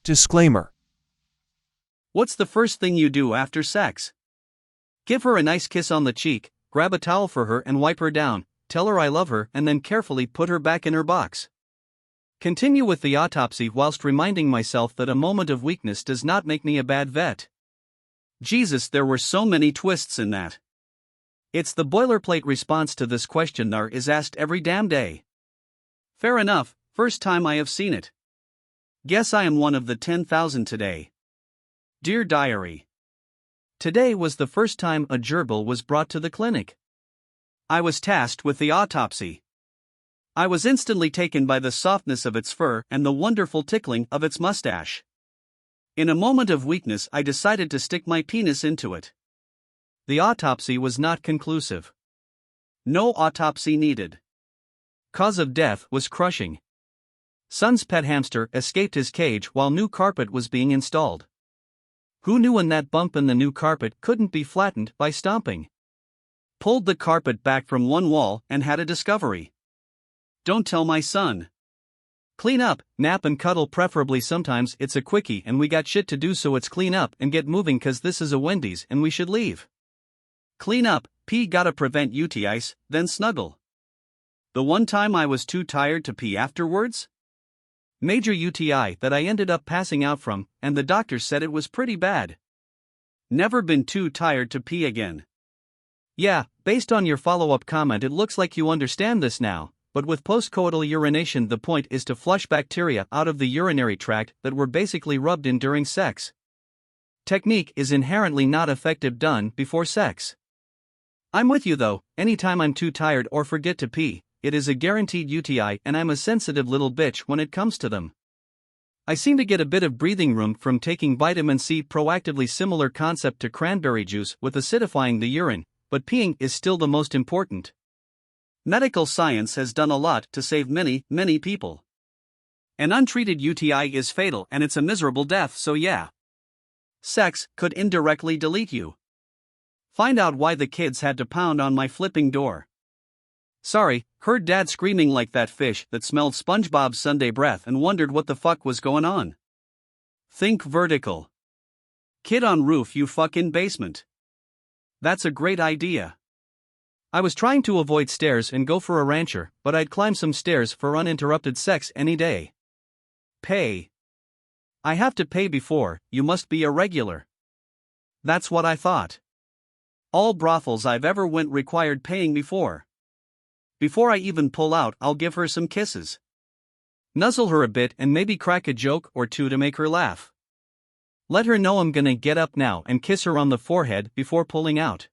Disclaimer. What's the first thing you do after sex? Give her a nice kiss on the cheek, grab a towel for her and wipe her down, tell her I love her and then carefully put her back in her box. Continue with the autopsy whilst reminding myself that a moment of weakness does not make me a bad vet. Jesus, there were so many twists in that. It's the boilerplate response to this question that is asked every damn day. Fair enough, first time I have seen it. Guess I am one of the 10,000 today. Dear Diary. Today was the first time a gerbil was brought to the clinic. I was tasked with the autopsy. I was instantly taken by the softness of its fur and the wonderful tickling of its mustache. In a moment of weakness, I decided to stick my penis into it. The autopsy was not conclusive. No autopsy needed. Cause of death was crushing. Son's pet hamster escaped his cage while new carpet was being installed. Who knew when that bump in the new carpet couldn't be flattened by stomping? Pulled the carpet back from one wall and had a discovery. Don't tell my son. Clean up, nap and cuddle, preferably. Sometimes it's a quickie and we got shit to do, so it's clean up and get moving cause this is a Wendy's and we should leave. Clean up, pee, gotta prevent UTIs, then snuggle. The one time I was too tired to pee afterwards? Major UTI that I ended up passing out from, and the doctor said it was pretty bad. Never been too tired to pee again. Yeah, based on your follow-up comment it looks like you understand this now, but with postcoital urination the point is to flush bacteria out of the urinary tract that were basically rubbed in during sex. Technique is inherently not effective done before sex. I'm with you though, anytime I'm too tired or forget to pee, it is a guaranteed UTI and I'm a sensitive little bitch when it comes to them. I seem to get a bit of breathing room from taking vitamin C proactively, similar concept to cranberry juice with acidifying the urine, but peeing is still the most important. Medical science has done a lot to save many, many people. An untreated UTI is fatal and it's a miserable death, so yeah. Sex could indirectly delete you. Find out why the kids had to pound on my flipping door. Sorry, heard dad screaming like that fish that smelled SpongeBob's Sunday breath and wondered what the fuck was going on. Think vertical. Kid on roof, you fucking basement. That's a great idea. I was trying to avoid stairs and go for a rancher, but I'd climb some stairs for uninterrupted sex any day. Pay. I have to pay before, you must be a regular. That's what I thought. All brothels I've ever went required paying before. Before I even pull out, I'll give her some kisses. Nuzzle her a bit and maybe crack a joke or two to make her laugh. Let her know I'm gonna get up now and kiss her on the forehead before pulling out.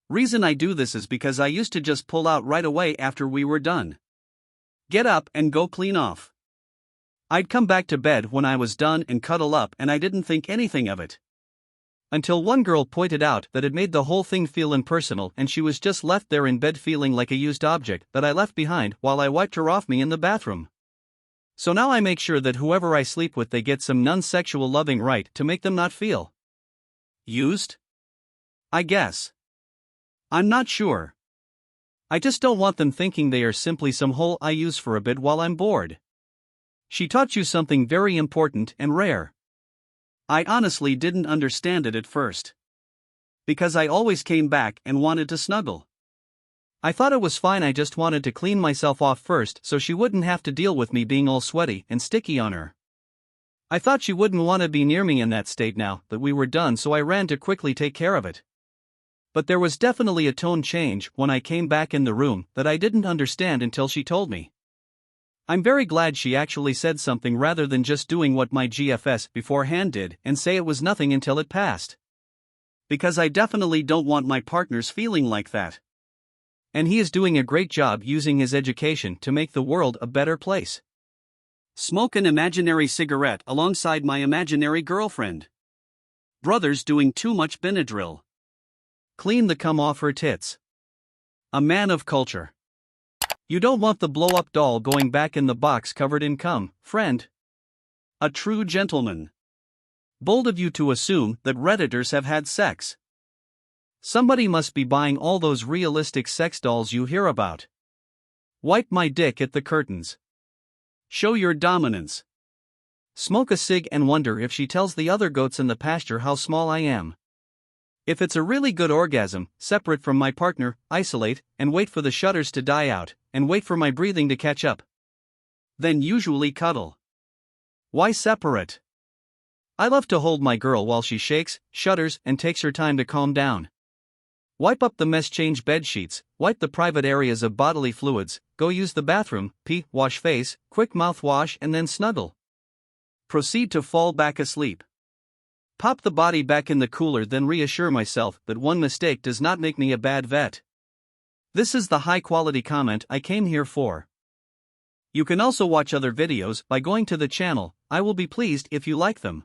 Reason I do this is because I used to just pull out right away after we were done. Get up and go clean off. I'd come back to bed when I was done and cuddle up and I didn't think anything of it. Until one girl pointed out that it made the whole thing feel impersonal and she was just left there in bed feeling like a used object that I left behind while I wiped her off me in the bathroom. So now I make sure that whoever I sleep with they get some non-sexual loving right to make them not feel used? I guess. I'm not sure. I just don't want them thinking they are simply some hole I use for a bit while I'm bored. She taught you something very important and rare. I honestly didn't understand it at first. Because I always came back and wanted to snuggle. I thought it was fine, I just wanted to clean myself off first so she wouldn't have to deal with me being all sweaty and sticky on her. I thought she wouldn't want to be near me in that state now that we were done, so I ran to quickly take care of it. But there was definitely a tone change when I came back in the room that I didn't understand until she told me. I'm very glad she actually said something rather than just doing what my GFS beforehand did and say it was nothing until it passed. Because I definitely don't want my partners feeling like that. And he is doing a great job using his education to make the world a better place. Smoke an imaginary cigarette alongside my imaginary girlfriend. Brothers doing too much Benadryl. Clean the cum off her tits. A man of culture. You don't want the blow-up doll going back in the box covered in cum, friend. A true gentleman. Bold of you to assume that Redditors have had sex. Somebody must be buying all those realistic sex dolls you hear about. Wipe my dick at the curtains. Show your dominance. Smoke a cig and wonder if she tells the other goats in the pasture how small I am. If it's a really good orgasm, separate from my partner, isolate, and wait for the shudders to die out, and wait for my breathing to catch up. Then usually cuddle. Why separate? I love to hold my girl while she shakes, shudders, and takes her time to calm down. Wipe up the mess, change bed sheets, wipe the private areas of bodily fluids, go use the bathroom, pee, wash face, quick mouthwash, and then snuggle. Proceed to fall back asleep. Pop the body back in the cooler, then reassure myself that one mistake does not make me a bad vet. This is the high quality comment I came here for. You can also watch other videos by going to the channel. I will be pleased if you like them.